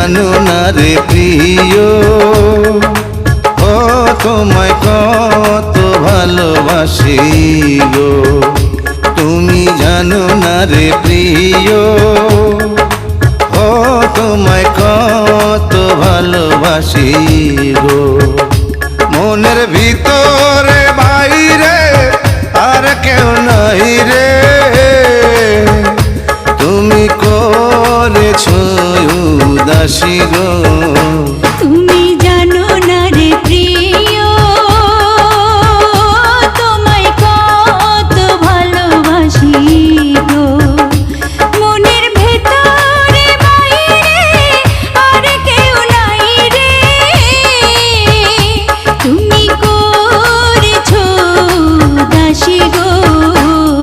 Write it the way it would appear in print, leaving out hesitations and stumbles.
জানো না রে প্রিয়, ও তোমায় কত ভালোবাসি গো। তুমি জানো না রে প্রিয়, ও তোমায় কত ভালোবাসি গো। মনের ভিতরে বাইরে আর কেউ নাই রে, তুমি করেছো উদাসী গো।